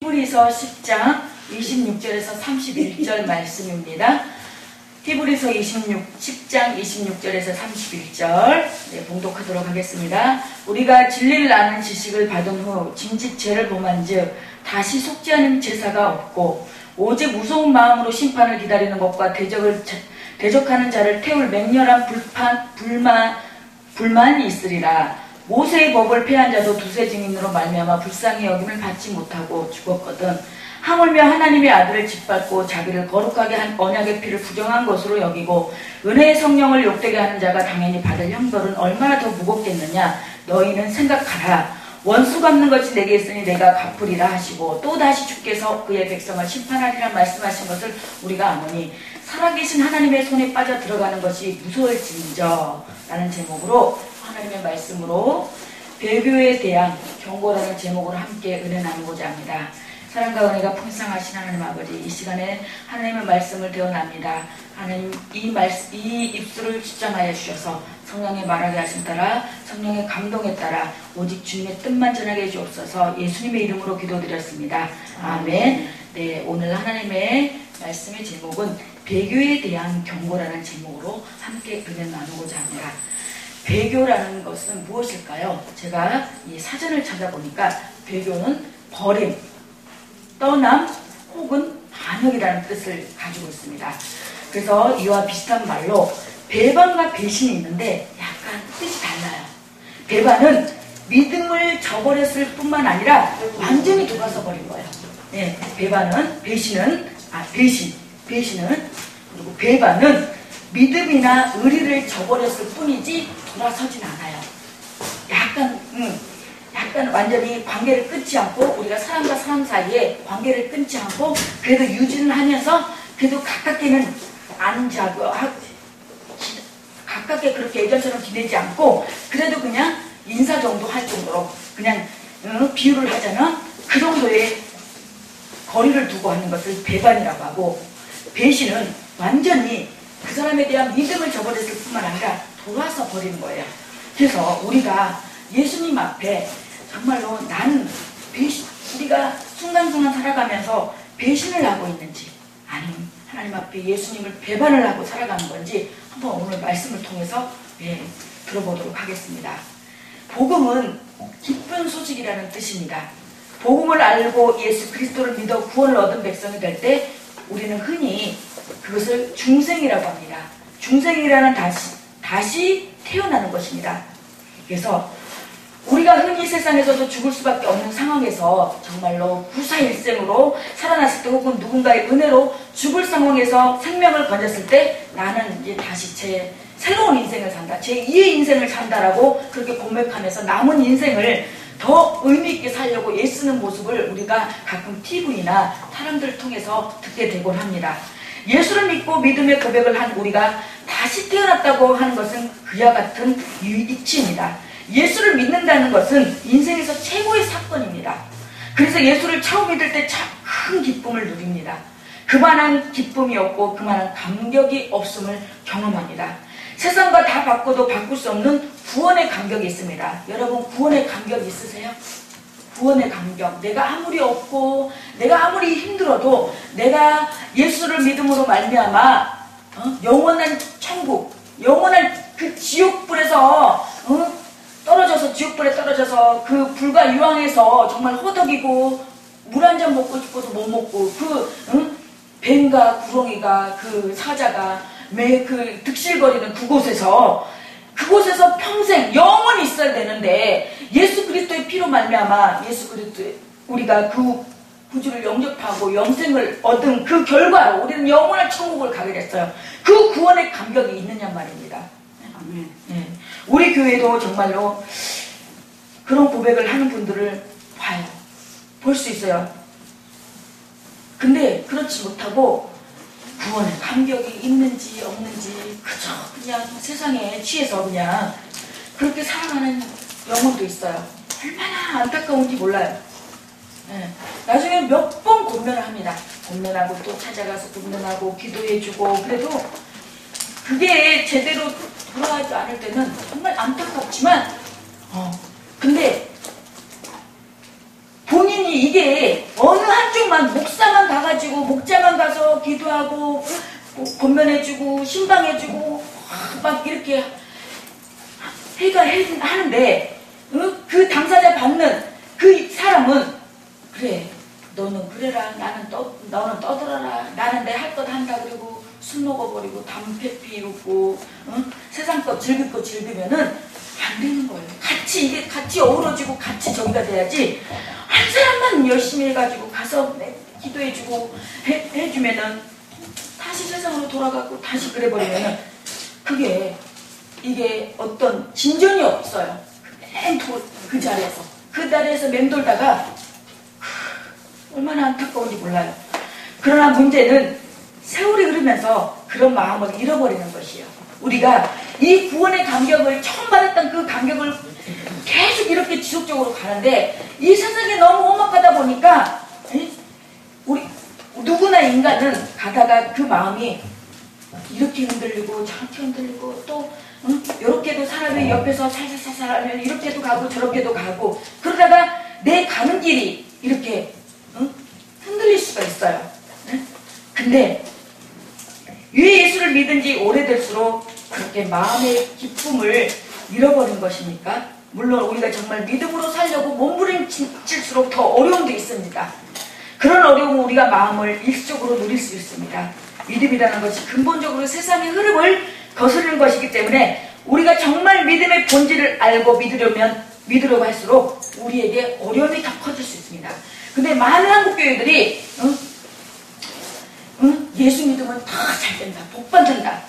히브리서 10장 26절에서 31절 말씀입니다. 히브리서 10장 26절에서 31절 봉독하도록 하겠습니다. 우리가 진리를 아는 지식을 받은 후 짐짓 죄를 범한즉 다시 속지 않은 제사가 없고 오직 무서운 마음으로 심판을 기다리는 것과 대적하는 자를 태울 맹렬한 불만이 있으리라. 모세의 법을 폐한 자도 두세 증인으로 말미암아 불쌍히 여김을 받지 못하고 죽었거든. 하물며 하나님의 아들을 짓밟고 자기를 거룩하게 한 언약의 피를 부정한 것으로 여기고 은혜의 성령을 욕되게 하는 자가 당연히 받을 형벌은 얼마나 더 무겁겠느냐. 너희는 생각하라. 원수 갚는 것이 내게 있으니 내가 갚으리라 하시고 또다시 주께서 그의 백성을 심판하리라 말씀하신 것을 우리가 아노니 살아계신 하나님의 손에 빠져 들어가는 것이 무서울진저 라는 제목으로 하나님의 말씀으로 배교에 대한 경고라는 제목으로 함께 은혜 나누고자 합니다. 사랑과 은혜가 풍성하신 하나님 아버지, 이 시간에 하나님의 말씀을 대언합니다. 하나님, 이 입술을 주장하여 주셔서 성령의 말하게 하신 따라 성령의 감동에 따라 오직 주님의 뜻만 전하게 해주옵소서. 예수님의 이름으로 기도드렸습니다. 아멘. 네, 오늘 하나님의 말씀의 제목은 배교에 대한 경고라는 제목으로 함께 은혜 나누고자 합니다. 배교라는 것은 무엇일까요? 제가 이 사전을 찾아보니까 배교는 버림, 떠남 혹은 반역이라는 뜻을 가지고 있습니다. 그래서 이와 비슷한 말로 배반과 배신이 있는데 약간 뜻이 달라요. 배반은 믿음을 저버렸을 뿐만 아니라 완전히 돌아서 버린 거예요. 네, 배반은 배신은 그리고 배반은 믿음이나 의리를 저버렸을 뿐이지 돌아서진 않아요. 약간 완전히 관계를 끊지 않고, 우리가 사람과 사람 사이에 관계를 끊지 않고 그래도 유지를 하면서 그래도 가깝게는 안 자고 가깝게 그렇게 예전처럼 지내지 않고 그래도 그냥 인사 정도 할 정도로 그냥 비유를 하자면 그 정도의 거리를 두고 하는 것을 배반이라고 하고, 배신은 완전히 그 사람에 대한 믿음을 저버렸을 뿐만 아니라 돌아서 버리는 거예요. 그래서 우리가 예수님 앞에 정말로 우리가 순간순간 살아가면서 배신을 하고 있는지 아니면 하나님 앞에 예수님을 배반을 하고 살아가는 건지 한번 오늘 말씀을 통해서 들어보도록 하겠습니다. 복음은 기쁜 소식이라는 뜻입니다. 복음을 알고 예수 그리스도를 믿어 구원을 얻은 백성이 될 때 우리는 흔히 그것을 중생이라고 합니다. 중생이라는 다시 태어나는 것입니다. 그래서 우리가 흔히 세상에서도 죽을 수밖에 없는 상황에서 정말로 구사일생으로 살아났을 때 혹은 누군가의 은혜로 죽을 상황에서 생명을 건졌을 때 나는 이제 다시 제 새로운 인생을 산다, 제 2의 인생을 산다라고 그렇게 고백하면서 남은 인생을 더 의미있게 살려고 애쓰는 모습을 우리가 가끔 TV나 사람들을 통해서 듣게 되곤 합니다. 예수를 믿고 믿음의 고백을 한 우리가 다시 태어났다고 하는 것은 그와 같은 이치입니다. 예수를 믿는다는 것은 인생에서 최고의 사건입니다. 그래서 예수를 처음 믿을 때 참 큰 기쁨을 누립니다. 그만한 기쁨이 없고 그만한 감격이 없음을 경험합니다. 세상과 다 바꿔도 바꿀 수 없는 구원의 감격이 있습니다. 여러분, 구원의 감격 있으세요? 구원의 감격. 내가 아무리 없고 내가 아무리 힘들어도 내가 예수를 믿음으로 말미암아 영원한 천국, 영원한 그 지옥불에서 지옥불에 떨어져서 그 불과 유황에서 정말 호덕이고 물 한 잔 먹고 싶어도 못 먹고 뱀과 구렁이가 그 사자가 매 그 득실거리는 그곳에서 평생 영원히 있어야 되는데 예수 그리스도의 피로 말미암아 예수 그리스도의 우리가 그 구주를 영접하고 영생을 얻은 그 결과로 우리는 영원한 천국을 가게 됐어요. 그 구원의 감격이 있느냐 말입니다. 아멘. 네. 우리 교회도 정말로 그런 고백을 하는 분들을 볼 수 있어요. 근데 그렇지 못하고 구원의 감격이 있는지 없는지 그저 그냥 세상에 취해서 그냥 그렇게 살아가는 영혼도 있어요. 얼마나 안타까운지 몰라요. 네. 나중에 몇 번 권면을 합니다. 권면하고 또 찾아가서 권면하고 기도해주고 그래도 그게 제대로 돌아가지 않을 때는 정말 안타깝지만 근데 본인이 이게 어느 권면해주고 신방해주고 막 이렇게 하는데 그 당사자 받는 그 사람은 그래 너는 그래라 너는 떠들어라 나는 내 할 것 한다 그러고 술 먹어버리고 담배 피우고 세상 것 즐길 거 즐기면은 안 되는 거예요. 같이 어우러지고 같이 저기가 돼야지 한 사람만 열심히 해가지고 가서 기도해주고 해주면은 다시 세상으로 돌아가고 다시 그래버리면은 이게 어떤 진전이 없어요. 그 자리에서 맴돌다가 얼마나 안타까운지 몰라요. 그러나 문제는 세월이 흐르면서 그런 마음을 잃어버리는 것이에요. 우리가 이 구원의 감격을 처음 받았던 그 감격을 계속 이렇게 지속적으로 가는데 이 세상에 너무 험악하다 보니까 우리 누구나 인간은 가다가 그 마음이 이렇게 흔들리고 저렇게 흔들리고 또 이렇게도 사람이 옆에서 살살살살 하면 이렇게도 가고 저렇게도 가고 그러다가 내 가는 길이 이렇게 흔들릴 수가 있어요. 근데 왜 예수를 믿은 지 오래될수록 그렇게 마음의 기쁨을 잃어버린 것입니까? 물론 우리가 정말 믿음으로 살려고 몸부림칠수록 더 어려움도 있습니다. 그런 어려움은 우리가 마음을 일시적으로 누릴 수 있습니다. 믿음이라는 것이 근본적으로 세상의 흐름을 거스르는 것이기 때문에 우리가 정말 믿음의 본질을 알고 믿으려고 할수록 우리에게 어려움이 더 커질 수 있습니다. 근데 많은 한국교회들이 예수 믿으면 다 잘 된다, 복 받는다,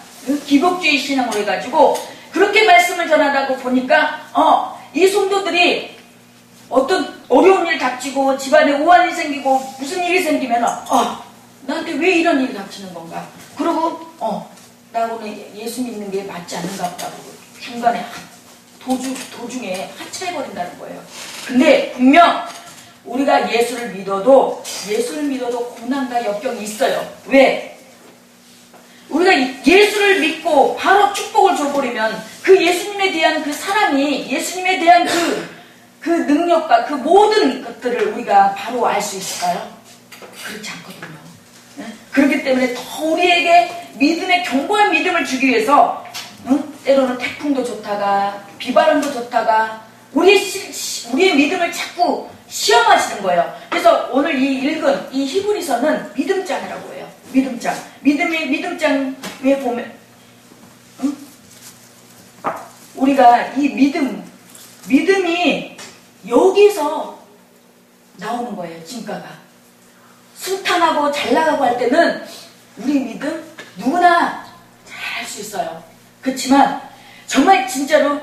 기복주의 신앙으로 해가지고 그렇게 말씀을 전하다고 보니까 이 성도들이 어떤 어려운 일 닥치고 집안에 우환이 생기고 무슨 일이 생기면 나한테 왜 이런 일이 닥치는 건가? 그러고 나하고는 예수 믿는 게 맞지 않는가 보다 중간에 도중에 하차해버린다는 거예요. 근데 분명 우리가 예수를 믿어도 고난과 역경이 있어요. 왜? 우리가 예수를 믿고 바로 축복을 줘버리면 그 예수님에 대한 그 사랑이 예수님에 대한 그 능력과 그 모든 것들을 우리가 바로 알 수 있을까요? 그렇지 않거든요. 그렇기 때문에 더 우리에게 믿음의 견고한 믿음을 주기 위해서 때로는 태풍도 좋다가 비바람도 좋다가 우리의 믿음을 자꾸 시험하시는 거예요. 그래서 오늘 읽은 이 히브리서는 믿음장이라고 해요. 믿음장. 믿음장에 보면 우리가 이 믿음이 여기서 나오는 거예요. 진가가. 순탄하고 잘 나가고 할 때는 우리 믿음 누구나 잘 할 수 있어요. 그렇지만 정말 진짜로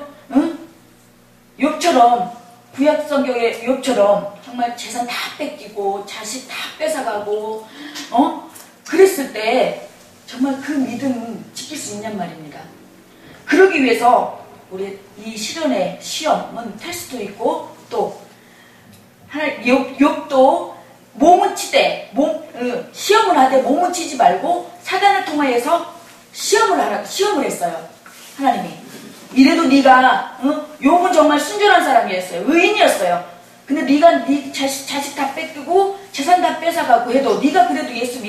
욥처럼 구약 성경의 욥처럼 정말 재산 다 뺏기고 자식 다 뺏어가고 그랬을 때 정말 그 믿음은 지킬 수 있냔 말입니다. 그러기 위해서 우리 이 시련의 시험은 테스트도 있고 또 욥도 몸은 치되 시험을 하되 몸은 치지 말고 사단을 통하여서 시험을 했어요. 하나님이. 이래도 네가 욥은 정말 순전한 사람이었어요. 의인이었어요. 근데 네가 네 자식 다 뺏기고 재산 다 뺏어가고 해도 네가 그래도 예수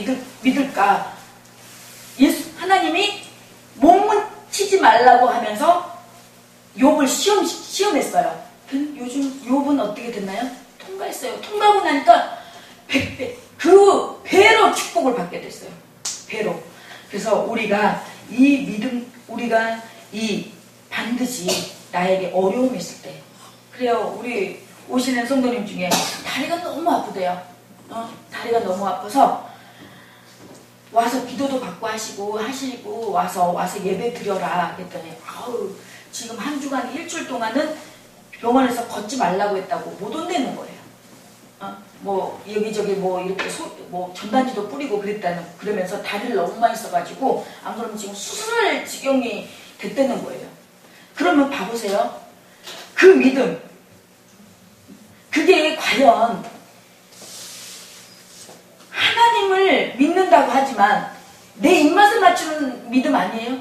믿을까? 하나님이 몸은 치지 말라고 하면서 욥을 시험했어요. 요즘 욥은 어떻게 됐나요? 통과했어요. 통과하고 나니까 100배 그 배로 축복을 받게 됐어요. 배로. 그래서 우리가 반드시 나에게 어려움이 있을 때 그래요. 우리 오시는 성도님 중에 다리가 너무 아프대요. 다리가 너무 아파서 와서 기도도 받고 하시고 와서 예배 드려라 그랬더니 지금 한 주간 일주일 동안은 병원에서 걷지 말라고 했다고 못 온다는 거예요. 여기저기 이렇게 전단지도 뿌리고 그러면서 다리를 너무 많이 써가지고 안 그러면 지금 수술할 지경이 됐다는 거예요. 그러면 봐보세요. 그 믿음 그게 과연 하나님을 믿는다고 하지만 내 입맛을 맞추는 믿음 아니에요?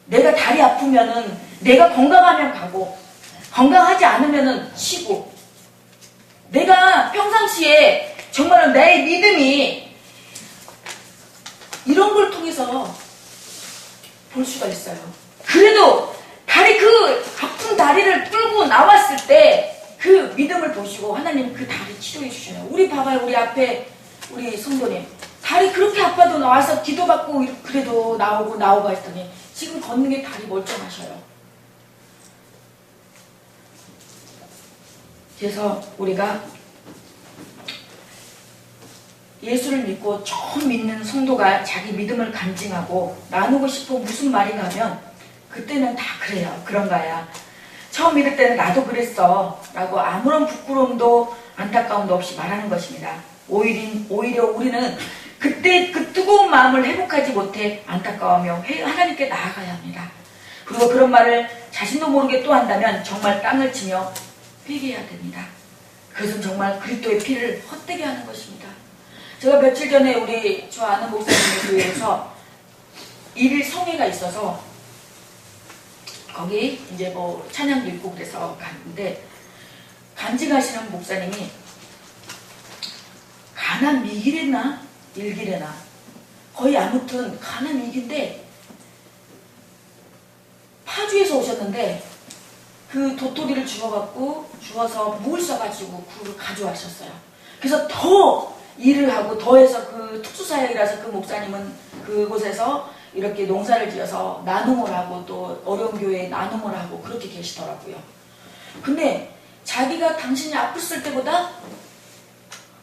내가 다리 아프면은 내가 건강하면 가고 건강하지 않으면은 쉬고 내가 평상시에 정말 내 믿음이 이런 걸 통해서 볼 수가 있어요. 그래도 그 아픈 다리를 뚫고 나왔을 때 그 믿음을 보시고 하나님 그 다리 치료해 주셔요. 우리 봐봐요. 우리 앞에 우리 성도님 다리 그렇게 아파도 나와서 기도받고 그래도 나오고 했더니 지금 걷는 게 다리 멀쩡하셔요. 그래서 우리가 예수를 믿고 처음 믿는 성도가 자기 믿음을 간증하고 나누고 싶어 무슨 말인가 하면 그때는 다 그래요. 그런가야. 처음 믿을 때는 나도 그랬어 라고 아무런 부끄러움도 안타까움도 없이 말하는 것입니다. 오히려 우리는 그때 그 뜨거운 마음을 회복하지 못해 안타까워하며 하나님께 나아가야 합니다. 그리고 그런 말을 자신도 모르게 또 한다면 정말 땅을 치며 회개해야 됩니다. 그것은 정말 그리스도의 피를 헛되게 하는 것입니다. 제가 며칠 전에 저 아는 목사님의 교회에서 1일 성회가 있어서 거기 이제 뭐 찬양도 있고 그래서 갔는데 간증하시는 목사님이 가난 미길이나 일길이나 거의 아무튼 가난 일기인데 파주에서 오셨는데 그 도토리를 주워서 물 써가지고 그걸 가져와셨어요. 그래서 더 일을 하고 더해서 그 특수사역이라서 그 목사님은 그곳에서 이렇게 농사를 지어서 나눔을 하고 또 어려운 교회에 나눔을 하고 그렇게 계시더라고요. 근데 자기가 당신이 아팠을 때보다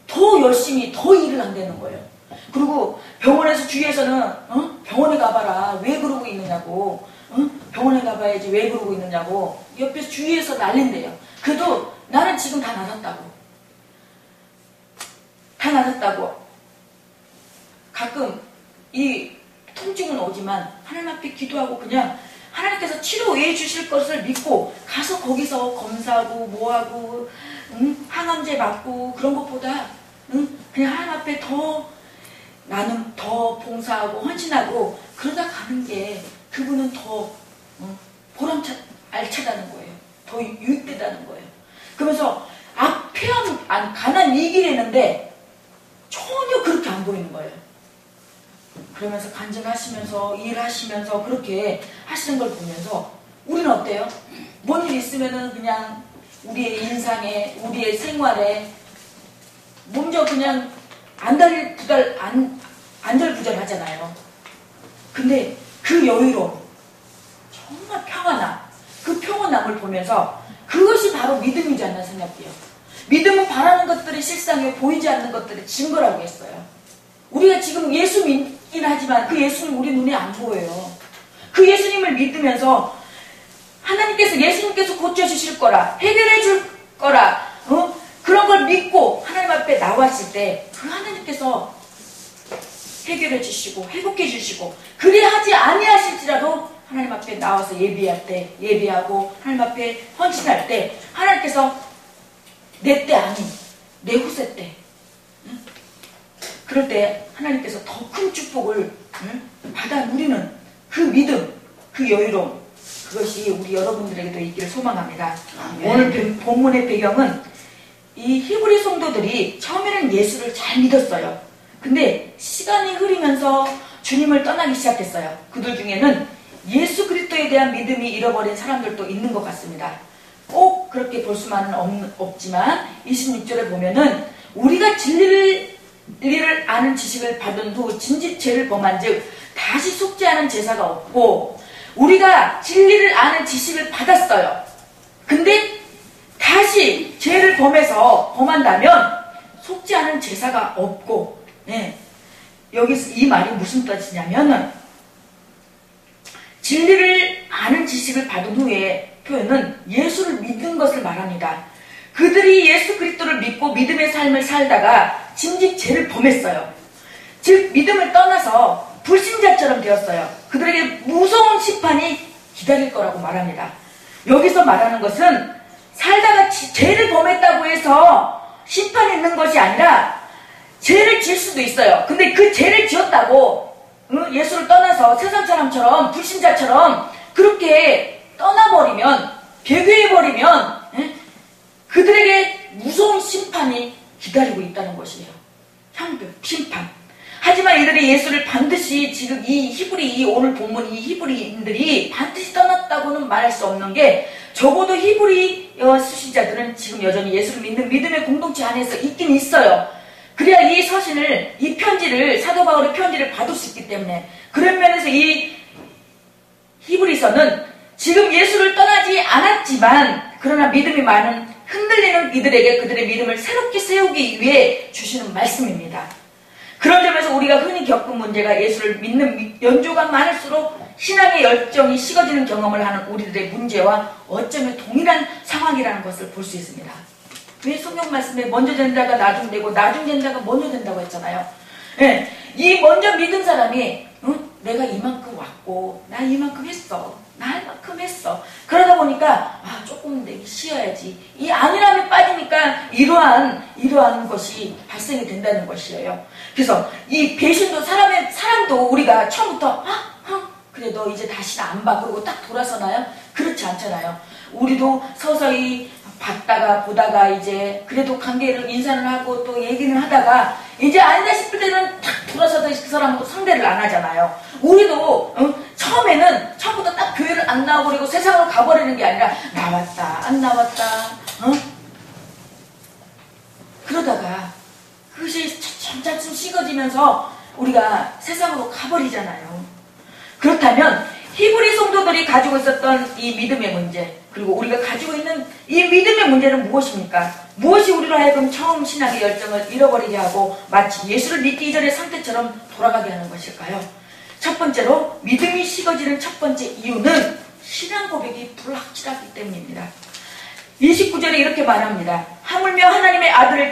더 열심히 더 일을 한다는 거예요. 그리고 병원에서 주위에서는 병원에 가봐라 왜 그러고 있느냐고 병원에 가봐야지 왜 그러고 있느냐고 옆에서 주위에서 난린대요. 그래도 나는 지금 다 나았다고 가끔 이 통증은 오지만 하나님 앞에 기도하고 그냥 하나님께서 치료해 주실 것을 믿고 가서 거기서 검사하고 뭐하고 항암제 맞고 그런 것보다 그냥 하나님 앞에 더 나는 더 봉사하고 헌신하고 그러다 가는 게 그분은 더 알차다는 거예요. 더 유익되다는 거예요. 그러면서 가난 이 길이었는데 전혀 그렇게 안 보이는 거예요. 그러면서 간증하시면서 일하시면서 그렇게 하시는 걸 보면서 우리는 어때요? 뭔 일 있으면은 그냥 우리의 인상에 우리의 생활에 몸져 그냥 안절부절하잖아요. 근데 그 여유로움 정말 그 평온함을 보면서 그것이 바로 믿음이지 않나 생각해요. 믿음은 바라는 것들이 실상에 보이지 않는 것들의 증거라고 했어요. 우리가 지금 예수 믿긴 하지만 그 예수는 우리 눈에 안 보여요. 그 예수님을 믿으면서 예수님께서 고쳐주실 거라 해결해 줄 거라 그런 걸 믿고 하나님 앞에 나왔을 때 그 하나님께서 해결해 주시고 회복해 주시고 그리하지 아니하실지라도 하나님 앞에 나와서 예배하고 하나님 앞에 헌신할 때 하나님께서 내 때 아닌 내 후세 때 그럴 때 하나님께서 더 큰 축복을 받아 누리는 그 믿음, 그 여유로움 그것이 우리 여러분들에게도 있기를 소망합니다. 오늘 본문의 배경은 이 히브리 성도들이 처음에는 예수를 잘 믿었어요. 근데 시간이 흐르면서 주님을 떠나기 시작했어요. 그들 중에는 예수 그리스도에 대한 믿음이 잃어버린 사람들도 있는 것 같습니다. 꼭 그렇게 볼 수만은 없지만 26절에 보면은 우리가 진리를 아는 지식을 받은 후 진즉 죄를 범한 즉 다시 속지 않은 제사가 없고 우리가 진리를 아는 지식을 받았어요. 근데 다시 죄를 범한다면 속지 않은 제사가 없고 여기서 이 말이 무슨 뜻이냐면은 진리를 아는 지식을 받은 후에 표현은 예수를 믿는 것을 말합니다. 그들이 예수 그리스도를 믿고 믿음의 삶을 살다가 진즉 죄를 범했어요. 즉 믿음을 떠나서 불신자처럼 되었어요. 그들에게 무서운 심판이 기다릴 거라고 말합니다. 여기서 말하는 것은 살다가 죄를 범했다고 해서 심판이 있는 것이 아니라 죄를 지을 수도 있어요. 근데 그 죄를 지었다고 예수를 떠나서 세상 사람처럼 불신자처럼 그렇게 떠나버리면 배교해버리면 그들에게 무서운 심판이 기다리고 있다는 것이에요. 형벌, 심판. 하지만 이들이 예수를 반드시 지금 이 오늘 본문 이 히브리인들이 반드시 떠났다고는 말할 수 없는 게 적어도 히브리 수신자들은 지금 여전히 예수를 믿는 믿음의 공동체 안에서 있긴 있어요. 그래야 이 서신을, 이 편지를, 사도 바울의 편지를 받을 수 있기 때문에 그런 면에서 이 히브리서는 지금 예수를 떠나지 않았지만 그러나 믿음이 많은 흔들리는 이들에게 그들의 믿음을 새롭게 세우기 위해 주시는 말씀입니다. 그런 점에서 우리가 흔히 겪은 문제가 예수를 믿는 연조가 많을수록 신앙의 열정이 식어지는 경험을 하는 우리들의 문제와 어쩌면 동일한 상황이라는 것을 볼 수 있습니다. 왜 성경 말씀에 먼저 된다가 나중 되고 나중 된다가 먼저 된다고 했잖아요. 예, 이 먼저 믿은 사람이 내가 이만큼 왔고 나 이만큼 했어. 나 할 만큼 했어. 그러다 보니까 조금 내기 쉬어야지. 이 안일함에 빠지니까 이러한 것이 발생이 된다는 것이에요. 그래서 이 배신도 사람도 우리가 처음부터 그래 너 이제 다시는 안 봐. 그러고 딱 돌아서나요? 그렇지 않잖아요. 우리도 서서히 봤다가 보다가 이제 그래도 관계를 인사를 하고 또 얘기를 하다가 이제 아니다 싶을 때는 탁 돌아서서 그 사람하고 상대를 안 하잖아요. 우리도 처음부터 딱 교회를 안 나와버리고 세상으로 가버리는 게 아니라 나왔다 안 나왔다 그러다가 그것이 점점 식어지면서 우리가 세상으로 가버리잖아요. 그렇다면 히브리 성도들이 가지고 있었던 이 믿음의 문제, 그리고 우리가 가지고 있는 이 믿음의 문제는 무엇입니까? 무엇이 우리로 하여금 처음 신앙의 열정을 잃어버리게 하고 마치 예수를 믿기 이전의 상태처럼 돌아가게 하는 것일까요? 첫 번째로 믿음이 식어지는 첫 번째 이유는 신앙 고백이 불확실하기 때문입니다. 29절에 이렇게 말합니다. 하물며 하나님의 아들을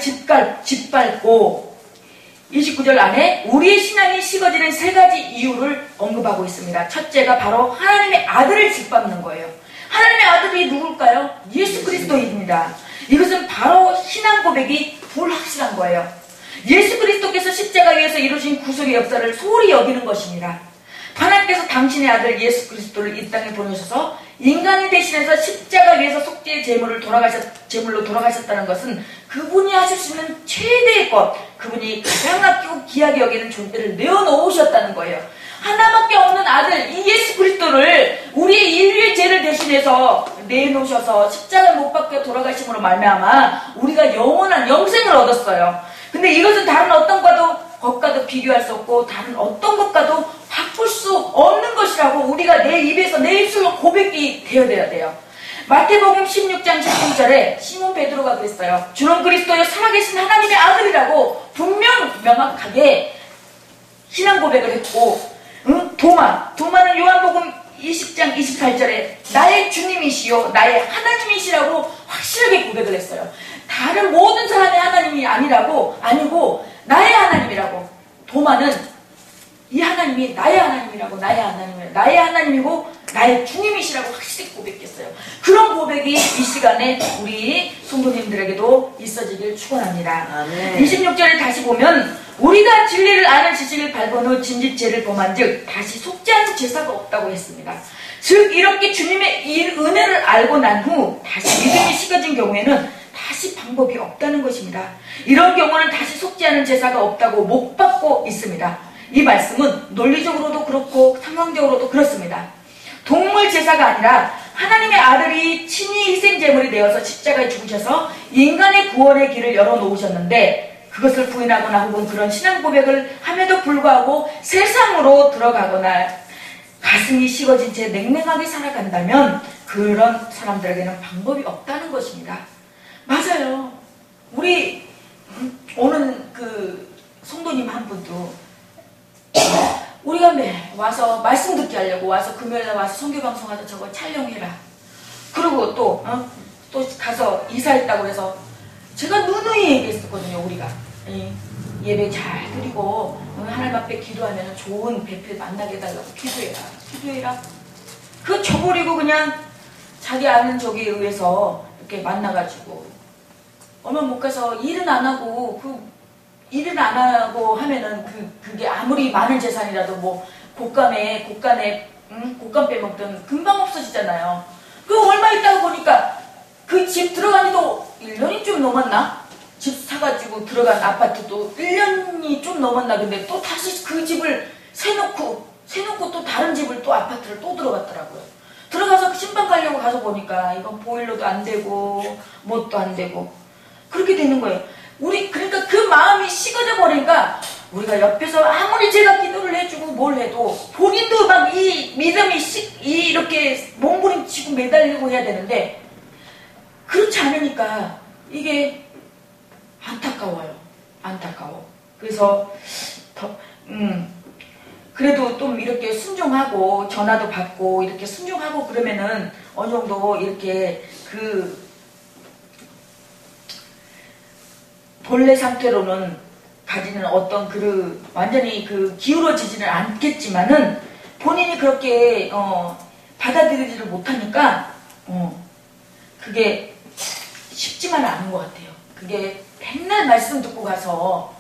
짓밟고 29절 안에 우리의 신앙이 식어지는 세 가지 이유를 언급하고 있습니다. 첫째가 바로 하나님의 아들을 짓밟는 거예요. 하나님의 아들이 누굴까요? 예수 그리스도입니다. 이것은 바로 신앙 고백이 불확실한 거예요. 예수 그리스도께서 십자가 위에서 이루신 구속의 역사를 소홀히 여기는 것입니다. 하나님께서 당신의 아들 예수 그리스도를 이 땅에 보내셔서 인간이 대신해서 십자가 위에서 속죄의 제물로 돌아가셨다는 것은 그분이 하실 수 있는 최대의 것, 그분이 가장 아끼고 귀하게 여기는 존재를 내어놓으셨다는 거예요. 하나밖에 없는 아들 이 예수 그리스도를 우리의 인류의 죄를 대신해서 내놓으셔서 십자가에 못 박혀 돌아가심으로 말미암아 우리가 영원한 영생을 얻었어요. 근데 이것은 다른 어떤 것과도 비교할 수 없고 다른 어떤 것과도 바꿀 수 없는 것이라고 우리가 내 입에서 내 입술로 고백이 되어야 돼요. 마태복음 16장 13절에 시몬 베드로가 그랬어요. 주는 그리스도여 살아계신 하나님의 아들이라고 명확하게 신앙 고백을 했고, 도마는 요한복음 20장 28절에 나의 주님이시요 나의 하나님이시라고 확실하게 고백을 했어요. 다른 모든 사람의 하나님이 아니고 나의 하나님이라고. 도마는 이 하나님이 나의 하나님이라고, 나의 하나님이고 나의 주님이시라고 확실히 고백했어요. 그런 고백이 이 시간에 우리 성도님들에게도 있어지길 축원합니다. 아멘. 26절에 다시 보면 우리가 진리를 아는 지식을 밟은 후 진짓죄를 범한즉 다시 속죄하는 제사가 없다고 했습니다. 즉 이렇게 주님의 은혜를 알고 난 후 다시 믿음이 식어진 경우에는 다시 방법이 없다는 것입니다. 이런 경우는 다시 속죄하는 제사가 없다고 못 받고 있습니다. 이 말씀은 논리적으로도 그렇고 상황적으로도 그렇습니다. 동물 제사가 아니라 하나님의 아들이 친히 희생제물이 되어서 십자가에 죽으셔서 인간의 구원의 길을 열어놓으셨는데 그것을 부인하거나 혹은 그런 신앙 고백을 함에도 불구하고 세상으로 들어가거나 가슴이 식어진 채 냉랭하게 살아간다면 그런 사람들에게는 방법이 없다는 것입니다. 맞아요. 우리 오는 그 성도님 한 분도 우리가 와서 말씀 듣게 하려고 와서 금요일날 와서 선교방송하자 저거 촬영해라. 그리고 또 가서 이사했다고 해서 제가 누누이 얘기했었거든요. 우리가 예배 잘 드리고 하나님 앞에 기도하면 좋은 배필 만나게 해달라고 기도해라. 그거 줘버리고 그냥 자기 아는 저기에 의해서 이렇게 만나가지고 얼마 못 가서 일은 안 하고 하면은 그게 아무리 많은 재산이라도 뭐 곶감에 곶감 빼먹든 금방 없어지잖아요. 그 얼마 있다가 보니까 그 집 들어간 지도 1년이 좀 넘었나? 집 사가지고 들어간 아파트도 1년이 좀 넘었나. 근데 또 다시 그 집을 세놓고 또 다른 집을 또 아파트를 또 들어갔더라고요. 들어가서 신방 가려고 가서 보니까 이건 보일러도 안 되고 뭣도 안 되고 그렇게 되는 거예요. 그러니까 그 마음이 식어져 버리니까 우리가 옆에서 아무리 제가 기도를 해주고 뭘 해도 본인도 막 이 믿음이 이렇게 몸부림치고 매달리고 해야 되는데 그렇지 않으니까 이게 안타까워. 그래서 그래도 좀 이렇게 순종하고 전화도 받고 이렇게 순종하고 그러면은 어느 정도 이렇게 그 본래 상태로는 가지는 어떤 완전히 기울어지지는 않겠지만은 본인이 그렇게 받아들이지를 못하니까 그게 쉽지만은 않은 것 같아요. 그게 맨날 말씀 듣고 가서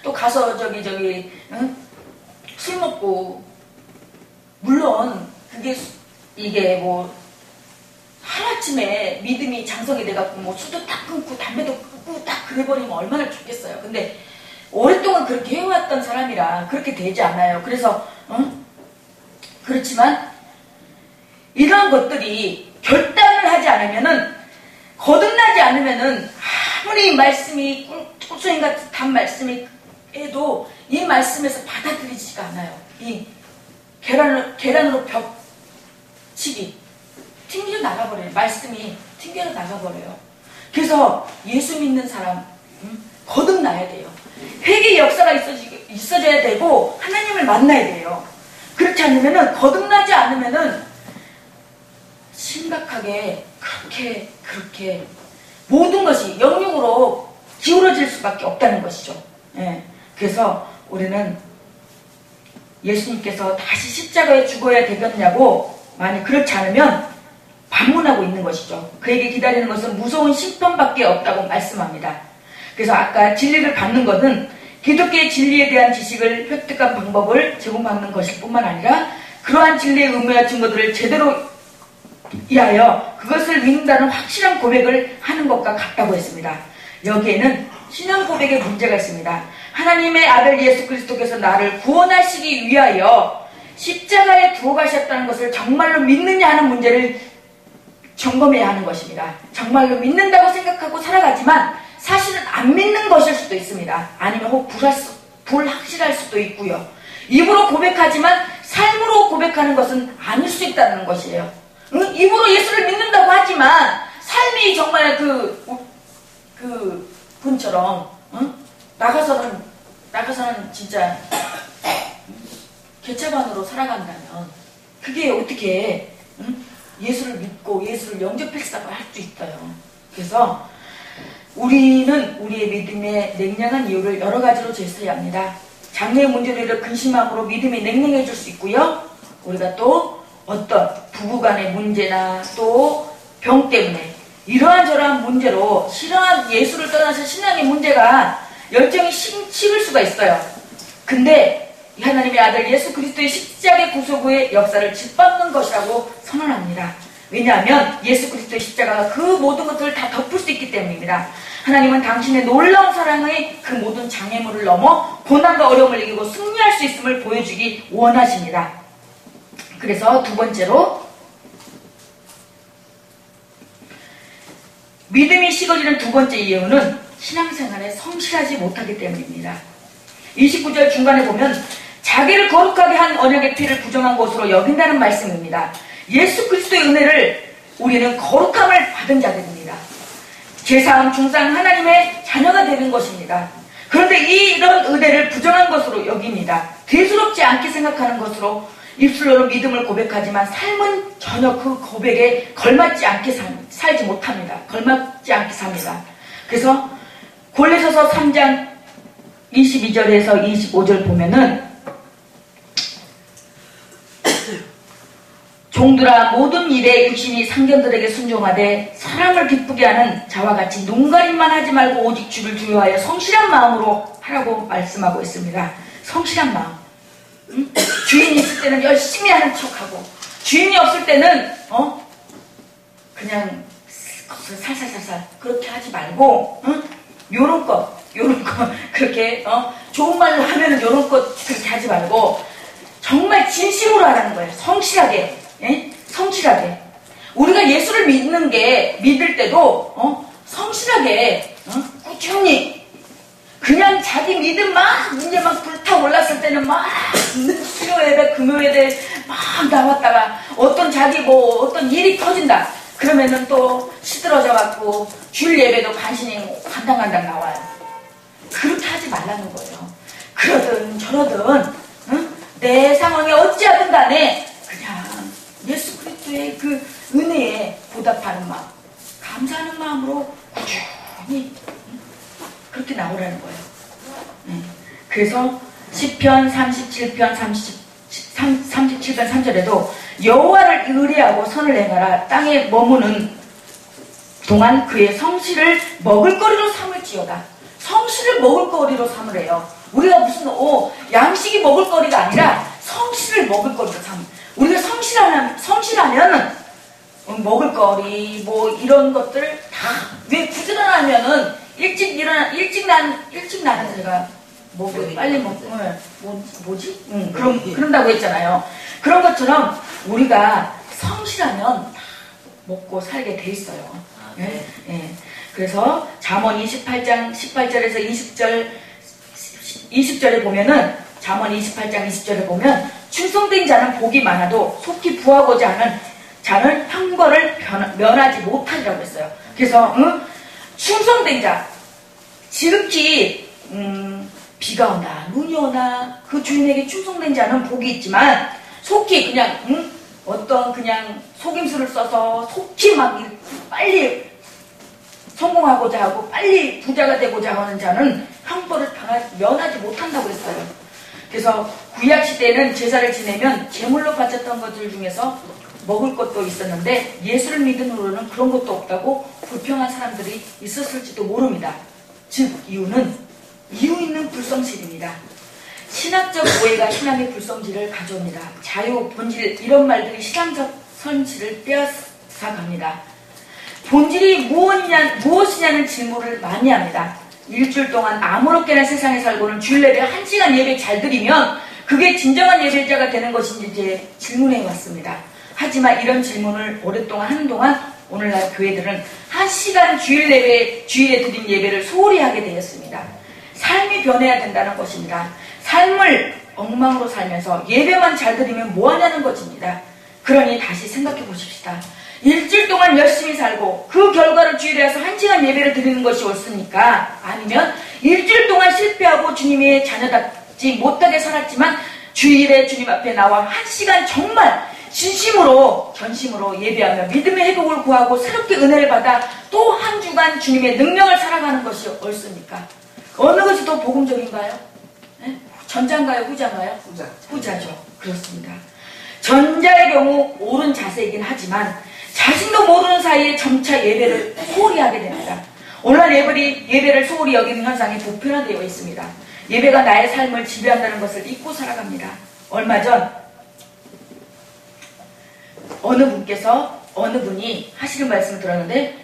또 가서 술 먹고 물론 이게 뭐 하루아침에 믿음이 장성이 돼갖고 뭐 술도 딱 끊고 담배도 끊고 딱 그래버리면 얼마나 좋겠어요. 근데 오랫동안 그렇게 해왔던 사람이라 그렇게 되지 않아요. 그래서 그렇지만 이러한 것들이 결단을 하지 않으면은 거듭나지 않으면은 아무리 말씀이 꿀송이 같은 단 말씀이 해도 이 말씀에서 받아들이지가 않아요. 이 계란으로 벽치기 튕겨 나가버려요. 말씀이 튕겨 나가버려요. 그래서 예수 믿는 사람 거듭나야 돼요. 회개의 역사가 있어져야 되고 하나님을 만나야 돼요. 그렇지 않으면은 거듭나지 않으면은 심각하게 그렇게 모든 것이 영육으로 기울어질 수밖에 없다는 것이죠. 예. 그래서 우리는 예수님께서 다시 십자가에 죽어야 되겠냐고 만약 그렇지 않으면 반문하고 있는 것이죠. 그에게 기다리는 것은 무서운 심판밖에 없다고 말씀합니다. 그래서 아까 진리를 받는 것은 기독교의 진리에 대한 지식을 획득한 방법을 제공받는 것일 뿐만 아니라 그러한 진리의 의무와 증거들을 제대로 이하여 그것을 믿는다는 확실한 고백을 하는 것과 같다고 했습니다. 여기에는 신앙 고백의 문제가 있습니다. 하나님의 아들 예수 그리스도께서 나를 구원하시기 위하여 십자가에 두어 가셨다는 것을 정말로 믿느냐 하는 문제를 점검해야 하는 것입니다. 정말로 믿는다고 생각하고 살아가지만 사실은 안 믿는 것일 수도 있습니다. 아니면 혹 불확실할 수도 있고요. 입으로 고백하지만 삶으로 고백하는 것은 아닐 수 있다는 것이에요. 입으로 예수를 믿는다고 하지만 삶이 정말 그 분처럼 나가서는 진짜 개차반으로 살아간다면 그게 어떻게 예수를 믿고 예수를 영접했다고 할 수 있어요. 그래서 우리는 우리의 믿음의 냉랭한 이유를 여러 가지로 제시해야 합니다. 장래의 문제로 근심함으로 믿음이 냉랭해질 수 있고요. 우리가 또 어떤 부부간의 문제나 또 병 때문에 이러한 저러한 문제로 신앙한 예수를 떠나서 신앙의 문제가 열정이 식을 수가 있어요. 근데 하나님의 아들 예수 그리스도의 십자가의 구속 후의 역사를 짓밟는 것이라고 선언합니다. 왜냐하면 예수 그리스도의 십자가가 그 모든 것들을 다 덮을 수 있기 때문입니다. 하나님은 당신의 놀라운 사랑의 그 모든 장애물을 넘어 고난과 어려움을 이기고 승리할 수 있음을 보여주기 원하십니다. 그래서 두 번째로 믿음이 식어지는 두 번째 이유는 신앙생활에 성실하지 못하기 때문입니다. 29절 중간에 보면 자기를 거룩하게 한 언약의 피를 부정한 것으로 여긴다는 말씀입니다. 예수 그리스도의 은혜를 우리는 거룩함을 받은 자들입니다. 제사함 중상 하나님의 자녀가 되는 것입니다. 그런데 이런 은혜를 부정한 것으로 여깁니다. 대수롭지 않게 생각하는 것으로 입술로는 믿음을 고백하지만 삶은 전혀 그 고백에 걸맞지 않게 살지 못합니다. 걸맞지 않게 삽니다. 그래서 골로새서 3장 22절에서 25절 보면은 종들아 모든 일에 육신이 상견들에게 순종하되 사람을 기쁘게 하는 자와 같이 눈가림만 하지 말고 오직 주를 두려워하여 성실한 마음으로 하라고 말씀하고 있습니다. 성실한 마음. 주인이 있을 때는 열심히 하는 척하고 주인이 없을 때는 그냥 살살살살 그렇게 하지 말고 요런 것 그렇게 좋은 말로 하면은 요런 것 그렇게 하지 말고 정말 진심으로 하라는 거예요. 성실하게. 예? 성실하게. 우리가 예수를 믿을 때도 성실하게 꾸준히 그냥 자기 믿음 막 이제 막 불타올랐을 때는 막 수요 예배 금요 예배 막 나왔다가 어떤 일이 터진다 그러면은 또 시들어져 갖고 주일 예배도 간신히 간당간당 나와요. 그렇게 하지 말라는 거예요. 그러든 저러든 내 상황에 어찌하든 간에 그냥 예수 그리스도의 그 은혜에 보답하는 마음, 감사하는 마음으로 꾸준히 그렇게 나오라는 거예요. 그래서 시편 37편 37편 3절에도 여호와를 의뢰하고 선을 행하라. 땅에 머무는 동안 그의 성실을 먹을거리로 삼을지어다. 성실을 먹을거리로 삼으래요. 우리가 무슨 양식이 먹을거리가 아니라 성실을 먹을거리로 삼. 우리가 성실하면 먹을거리 뭐 이런 것들 다 왜 부지런하면은 일찍 나는 제가 빨리 먹고 뭐지? 그런다고 했잖아요. 그런 것처럼 우리가 성실하면 다 먹고 살게 돼 있어요. 네. 네. 그래서 잠언 28장 18절에서 20절에 보면은 잠언 28장 20절에 보면 충성된 자는 복이 많아도 속히 부하고자 하는 자는 형벌을 면하지 못하리라고 했어요. 그래서 충성된 자 지극히 비가 오나 눈이 오나 그 주인에게 충성된 자는 복이 있지만 속히 그냥 어떤 그냥 속임수를 써서 속히 막 빨리 성공하고자 하고 빨리 부자가 되고자 하는 자는 형벌을 면하지 못한다고 했어요. 그래서 구약시대에는 제사를 지내면 제물로 바쳤던 것들 중에서 먹을 것도 있었는데 예수를 믿은 후로는 그런 것도 없다고 불평한 사람들이 있었을지도 모릅니다. 즉 이유는 이유 있는 불성실입니다. 신학적 오해가 신앙의 불성질을 가져옵니다. 자유, 본질 이런 말들이 신앙적 성질을 빼앗아갑니다. 본질이 무엇이냐는 질문을 많이 합니다. 일주일 동안 아무렇게나 세상에 살고는 주일 예배 1시간 예배 잘 드리면 그게 진정한 예배자가 되는 것인지 이제 질문해 왔습니다. 하지만 이런 질문을 오랫동안 하는 동안 오늘날 교회들은 1시간 주일에 드린 예배를 소홀히 하게 되었습니다. 삶이 변해야 된다는 것입니다. 삶을 엉망으로 살면서 예배만 잘 드리면 뭐하냐는 것입니다. 그러니 다시 생각해 보십시다. 일주일 동안 열심히 살고 그 결과를 주일에 와서 1시간 예배를 드리는 것이 옳습니까? 아니면 일주일 동안 실패하고 주님의 자녀답지 못하게 살았지만 주일에 주님 앞에 나와 1시간 정말 진심으로 전심으로 예배하며 믿음의 회복을 구하고 새롭게 은혜를 받아 또 한 주간 주님의 능력을 살아가는 것이 옳습니까? 어느 것이 더 복음적인가요? 네? 전자인가요? 후자인가요? 후자죠. 그렇습니다. 전자의 경우 옳은 자세이긴 하지만 자신도 모르는 사이에 점차 예배를 소홀히 하게 됩니다. 오늘날 예배를 소홀히 여기는 현상이 보편화되어 있습니다. 예배가 나의 삶을 지배한다는 것을 잊고 살아갑니다. 얼마 전 어느 분이 하시는 말씀을 들었는데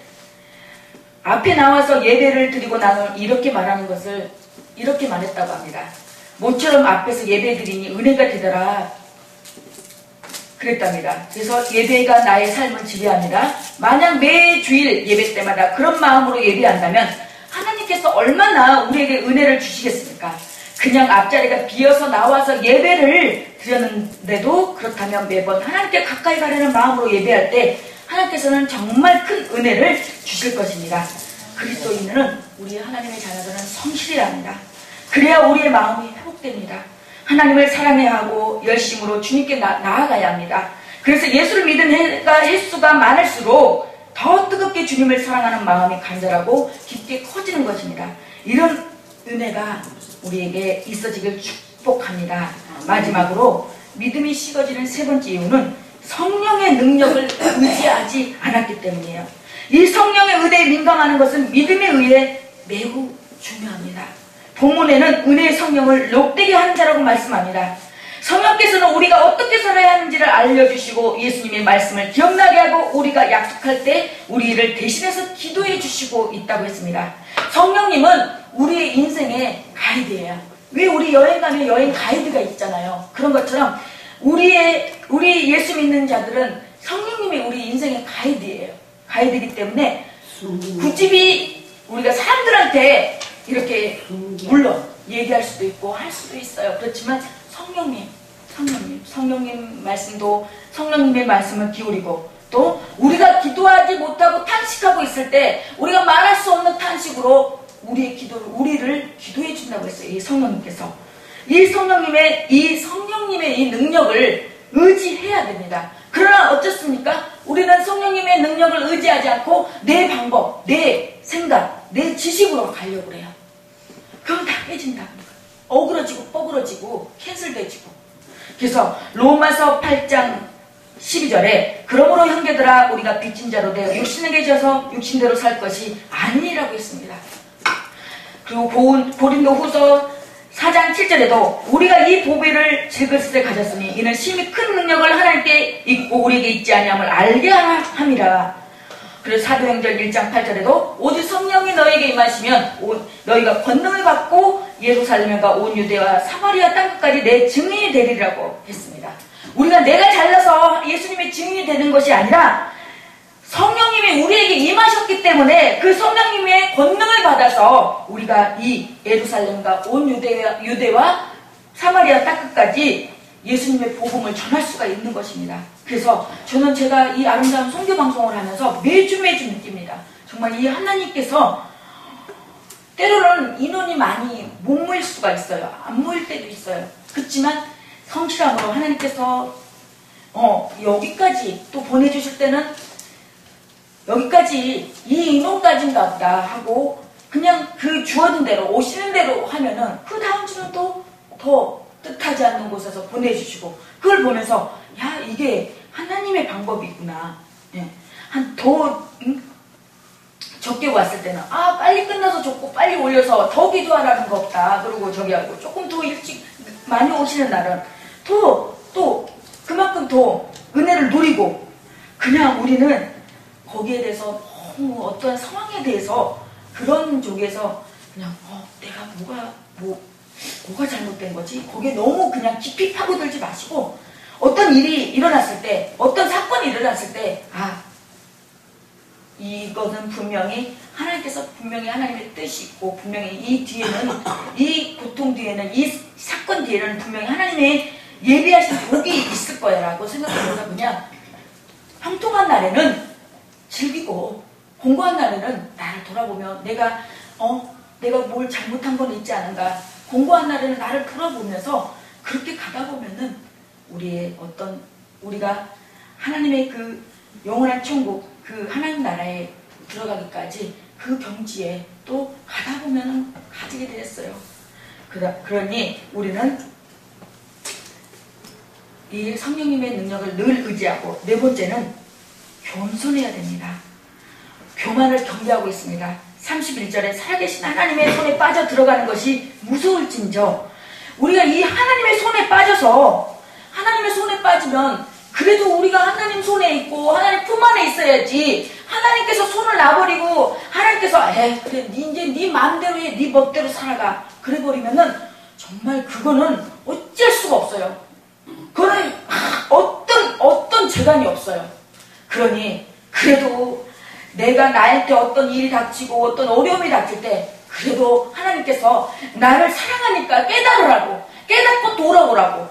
앞에 나와서 예배를 드리고 나는 이렇게 말했다고 합니다. 모처럼 앞에서 예배 드리니 은혜가 되더라 그랬답니다. 그래서 예배가 나의 삶을 지배합니다. 만약 매 주일 예배 때마다 그런 마음으로 예배한다면 하나님께서 얼마나 우리에게 은혜를 주시겠습니까? 그냥 앞자리가 비어서 나와서 예배를 드렸는데도 그렇다면 매번 하나님께 가까이 가려는 마음으로 예배할 때 하나님께서는 정말 큰 은혜를 주실 것입니다. 그리스도인은 우리 하나님의 자녀들은 성실해야 합니다. 그래야 우리의 마음이 회복됩니다. 하나님을 사랑해야 하고 열심으로 주님께 나아가야 합니다. 그래서 예수를 믿은 횟수가 많을수록 더 뜨겁게 주님을 사랑하는 마음이 간절하고 깊게 커지는 것입니다. 이런 은혜가 우리에게 있어지길 축복합니다. 마지막으로 믿음이 식어지는 세 번째 이유는 성령의 능력을 의지하지 않았기 때문이에요. 이 성령의 은혜에 민감하는 것은 믿음에 의해 매우 중요합니다. 본문에는 은혜의 성령을 녹되게 하는 자라고 말씀합니다. 성령께서는 우리가 어떻게 살아야 하는지를 알려주시고 예수님의 말씀을 기억나게 하고 우리가 약속할 때 우리를 대신해서 기도해 주시고 있다고 했습니다. 성령님은 우리의 인생의 가이드예요. 왜 우리 여행 가면 여행 가이드가 있잖아요. 그런 것처럼 우리 예수 믿는 자들은 성령님이 우리 인생의 가이드예요. 가이드이기 때문에 굳이 우리가 사람들한테 이렇게 물론 얘기할 수도 있고 할 수도 있어요. 그렇지만 성령님 말씀도 성령님의 말씀을 기울이고 또 우리가 기도하지 못하고 탄식하고 있을 때 우리가 말할 수 없는 탄식으로 우리를 기도해 준다고 했어요. 이 성령님께서 이 성령님의 이 능력을 의지해야 됩니다. 그러나 어쩌습니까? 우리는 성령님의 능력을 의지하지 않고 내 방법, 내 생각, 내 지식으로 가려고 그래요. 그럼 다 깨진다. 어그러지고 뻐그러지고 캔슬돼지고. 그래서 로마서 8장 12절에 그러므로 형제들아 우리가 빚진 자로 되어 육신에게 져서 육신대로 살 것이 아니라고 했습니다. 그리고 고린도 후서 4장 7절에도 우리가 이 보배를 질그릇에 가졌으니 이는 심히 큰 능력을 하나님께 있고 우리에게 있지 아니함을 알게 함이라. 그리고 사도행전 1장 8절에도 오직 성령이 너에게 임하시면 너희가 권능을 받고 예루살렘과 온 유대와 사마리아 땅끝까지 내 증인이 되리라고 했습니다. 우리가 내가 잘나서 예수님의 증인이 되는 것이 아니라 성령님이 우리에게 임하셨기 때문에 그 성령님의 권능을 받아서 우리가 이 예루살렘과 온 유대와 사마리아 땅끝까지 예수님의 복음을 전할 수가 있는 것입니다. 그래서 저는 제가 이 아름다운 선교 방송을 하면서 매주 느낍니다. 정말 이 하나님께서 때로는 인원이 많이 못 모일 수가 있어요. 안 모일 때도 있어요. 그렇지만 성실함으로 하나님께서 여기까지 또 보내주실 때는 여기까지 이 인원까지인가 보다 하고 그냥 그 주어진 대로 오시는 대로 하면은 그 다음 주는 또 더 뜻하지 않는 곳에서 보내주시고 그걸 보면서 야 이게 하나님의 방법이구나. 예. 적게 왔을 때는 빨리 끝나서 좋고 빨리 올려서 더 기도하라는 거 없다. 그리고 저기 하고 조금 더 일찍 많이 오시는 날은 또 그만큼 더 은혜를 누리고 그냥 우리는 거기에 대해서 너무 어떤 상황에 대해서 그런 쪽에서 그냥 내가 뭐가 잘못된 거지? 거기에 너무 그냥 깊이 파고들지 마시고 어떤 일이 일어났을 때 어떤 사건이 일어났을 때 이거는 분명히 하나님께서 분명히 하나님의 뜻이 있고 분명히 이 뒤에는 이 고통 뒤에는 이 사건 뒤에는 분명히 하나님의 예비하신 복이 있을 거야 라고 생각하면서 그냥 형통한 날에는 즐기고 공고한 날에는 나를 돌아보며 내가 뭘 잘못한 건 있지 않은가 공고한 날에는 나를 돌아보면서 그렇게 가다 보면은 우리가 하나님의 그 영원한 천국 그 하나님 나라에 들어가기까지 그 경지에 또 가다 보면은 가지게 되었어요. 그러니 우리는 이 성령님의 능력을 늘 의지하고 네 번째는 겸손해야 됩니다. 교만을 경계하고 있습니다. 31절에 살아계신 하나님의 손에 빠져 들어가는 것이 무서울진저 우리가 이 하나님의 손에 빠져서 하나님의 손에 빠지면 그래도 우리가 하나님 손에 있고 하나님 품 안에 있어야지 하나님께서 손을 놔버리고 하나님께서 그래 이제 네 마음대로 해 네 멋대로 살아가 그래버리면은 정말 그거는 어쩔 수가 없어요. 그거는 어떤 재간이 없어요. 그러니 그래도 내가 나한테 어떤 일이 닥치고 어떤 어려움이 닥칠 때 그래도 하나님께서 나를 사랑하니까 깨닫고 돌아오라고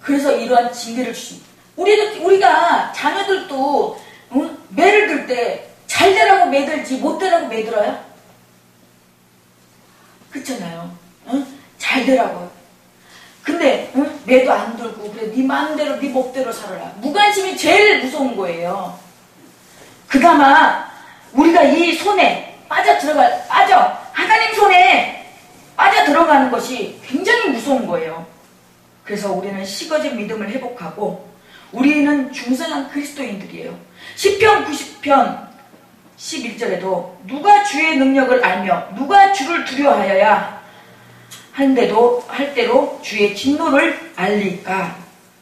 그래서 이러한 징계를 주십니다. 우리가 자녀들도 매를 들 때 잘 되라고 매들지 못 되라고 매들어요? 그렇잖아요. 잘 되라고. 근데 매도 안 들고 그래 네 마음대로 네 법대로 살아라. 무관심이 제일 무서운 거예요. 그나마 우리가 이 손에 하나님 손에 빠져 들어가는 것이 굉장히 무서운 거예요. 그래서 우리는 식어진 믿음을 회복하고 우리는 중생한 그리스도인들이에요. 시편 90편 11절에도 누가 주의 능력을 알며 누가 주를 두려워하여야 할 때로 주의 진노를 알릴까?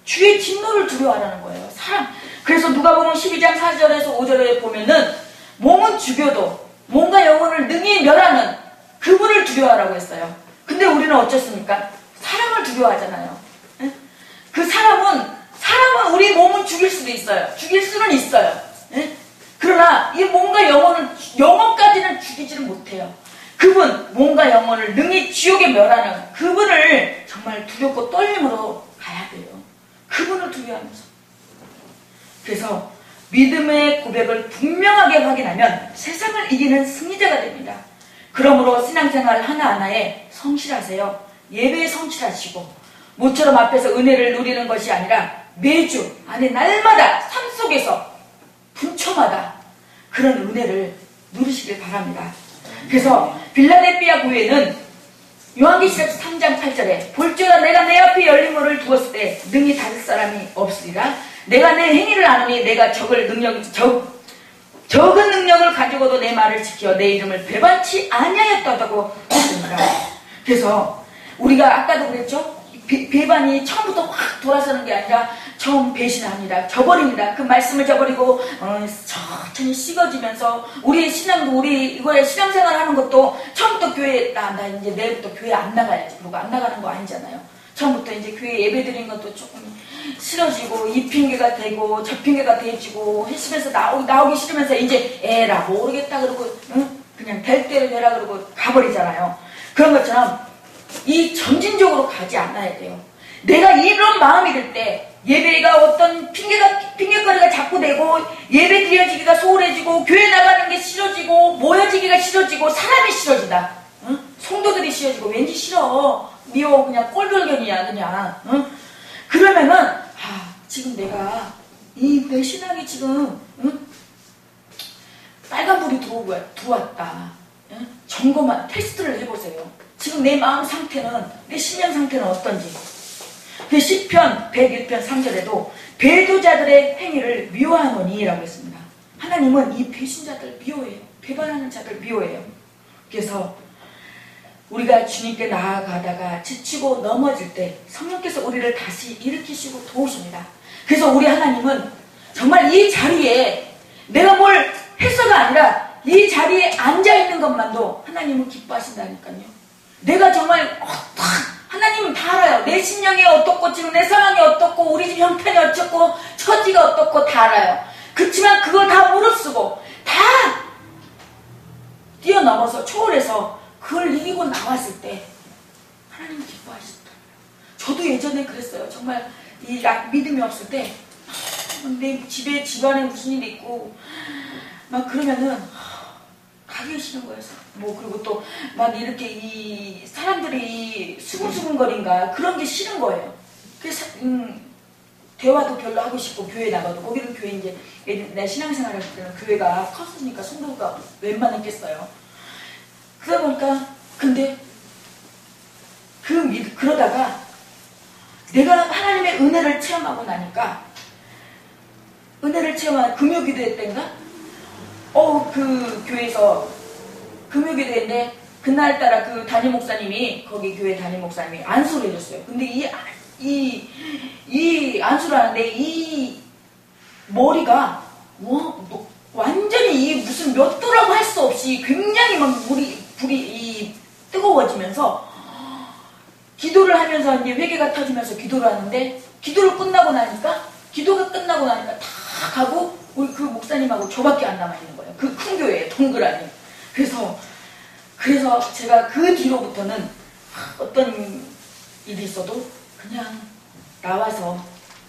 주의 진노를 두려워하라는 거예요. 사람. 그래서 누가복음 12장 4절에서 5절에 보면은 몸은 죽여도 몸과 영혼을 능히 멸하는 그분을 두려워하라고 했어요. 근데 우리는 어쩌습니까? 사람을 두려워하잖아요. 예? 그 사람은 우리 몸은 죽일 수도 있어요. 죽일 수는 있어요. 예? 그러나 이 몸과 영혼까지는 죽이지를 못해요. 그분, 몸과 영혼을 능히 지옥에 멸하는 그분을 정말 두렵고 떨림으로 가야 돼요. 그분을 두려워하면서. 그래서 믿음의 고백을 분명하게 확인하면 세상을 이기는 승리자가 됩니다. 그러므로 신앙생활 하나하나에 성실하세요. 예배에 성실하시고 모처럼 앞에서 은혜를 누리는 것이 아니라 매주 아니 날마다 삶 속에서 분초마다 그런 은혜를 누리시길 바랍니다. 그래서 빌라델피아 교회는 요한계시록 3장 8절에 볼지어다 내가 내 앞에 열린 문을 두었을 때 능히 닫을 사람이 없으리라. 내가 내 행위를 아노니 내가 적은 능력을 가지고도 내 말을 지켜 내 이름을 배반치 아니하였다고 했습니다. 그래서 우리가 아까도 그랬죠. 배반이 처음부터 확 돌아서는 게 아니라 처음 배신합니다. 저버립니다. 그 말씀을 저버리고 천천히 식어지면서 우리의 신앙도 이거에 신앙생활 하는 것도 처음부터 교회 나 이제 내일부터 교회 안 나가야지 그러고 안 나가는 거 아니잖아요. 처음부터 이제 교회 예배 드린 것도 조금 싫어지고 이 핑계가 되고 저 핑계가 되지고 했으면서 나오기 싫으면서 이제 에라 모르겠다 그러고 그냥 될 대로 되라 그러고 가버리잖아요. 그런 것처럼 이 점진적으로 가지 않아야 돼요. 내가 이런 마음이 들 때 예배가 어떤 핑계거리가 자꾸 되고 예배 드려지기가 소홀해지고 교회 나가는 게 싫어지고 모여지기가 싫어지고 사람이 싫어지다. 응? 성도들이 싫어지고 왠지 싫어. 미워 그냥 꼴불견이야 그냥. 응? 그러면은 지금 내가 내 신앙이 지금 빨간불이 들어왔다. 응? 점검한 테스트를 해보세요. 지금 내 마음 상태는 내 심령 상태는 어떤지. 그 시편 101편 3절에도 배도자들의 행위를 미워하노니 라고 했습니다. 하나님은 이 배신자들 미워해요. 배반하는 자들 미워해요. 그래서 우리가 주님께 나아가다가 지치고 넘어질 때 성령께서 우리를 다시 일으키시고 도우십니다. 그래서 우리 하나님은 정말 이 자리에 내가 뭘 해서가 아니라 이 자리에 앉아있는 것만도 하나님은 기뻐하신다니까요. 내가 정말 하나님은 다 알아요. 내 심령이 어떻고 지금 내 상황이 어떻고 우리 집 형편이 어떻고 처지가 어떻고 다 알아요. 그렇지만 그걸 다 무릅쓰고 다 뛰어넘어서 초월해서 그걸 이기고 나왔을 때 하나님은 기뻐하신다. 저도 예전에 그랬어요. 정말 이 믿음이 없을 때 내 집안에 무슨 일이 있고 막 그러면은 가기 싫은 거예요. 그리고 또 막 이렇게 이 사람들이 수근수근거린가 그런 게 싫은 거예요. 그래서 대화도 별로 하고 싶고 교회 나가도 거기는 교회 이제 내 신앙생활 할 때는 교회가 컸으니까 성도가 웬만했겠어요. 그러다 보니까 근데 그러다가 내가 하나님의 은혜를 체험하고 나니까 은혜를 체험한 금요기도회 때인가 그 교회에서 금요기도회인데 그날따라 그 담임 목사님이 거기 교회 담임 목사님이 안수를 해줬어요. 근데 이 안수를 하는데 이 머리가 완전히 무슨 몇 도라고 할 수 없이 굉장히 막 불이 뜨거워지면서 기도를 하면서 이제 회개가 터지면서 기도를 하는데 기도가 끝나고 나니까 다 가고 우리 그 목사님하고 저밖에 안 남아있는 거예요. 그 큰 교회에 동그라니. 그래서 제가 그 뒤로부터는 어떤 일이 있어도 그냥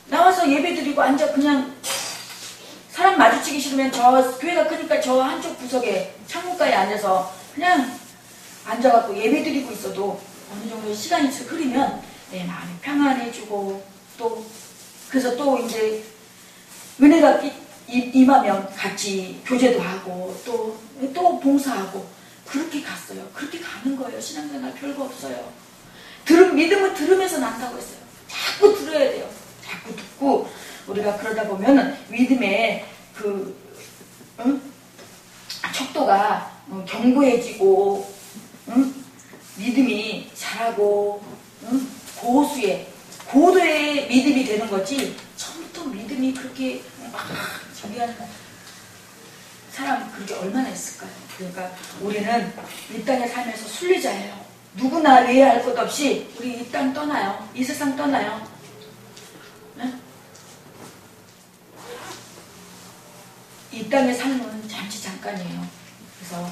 나와서 예배드리고 앉아 그냥 사람 마주치기 싫으면 저 교회가 크니까 저 한쪽 구석에 창문가에 앉아서 그냥 앉아갖고 예배드리고 있어도 어느 정도 시간이 흐르면 내 마음이 평안해지고 그래서 또 이제 은혜가 임하면 같이 교제도 하고 또 봉사하고 그렇게 갔어요. 그렇게 가는 거예요. 신앙생활 별거 없어요. 믿음은 들으면서 난다고 했어요. 자꾸 들어야 돼요. 자꾸 듣고 우리가 그러다 보면은 믿음의 척도가 견고해지고 믿음이 잘 잘하고 응? 고수의 고도의 믿음이 되는 거지 처음부터 믿음이 그렇게 막 저기 하는 사람 그게 얼마나 있을까요? 그러니까 우리는 이 땅에 살면서 순례자예요. 누구나 외회할 것 없이 우리 이 땅 떠나요. 이 세상 떠나요. 응? 이 땅의 삶은 잠시 잠깐이에요. 그래서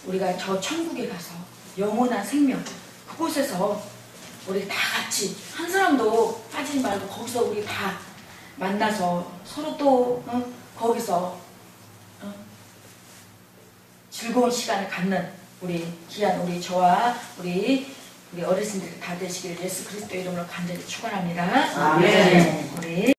우리가 저 천국에 가서 영원한 생명 그곳에서 우리 다 같이 한 사람도 빠지지 말고 거기서 우리 다 만나서 서로 또 거기서 즐거운 시간을 갖는 우리 귀한 우리 저와 우리 어르신들 다 되시기를 예수 그리스도 이름으로 간절히 축원합니다. 아멘. 우리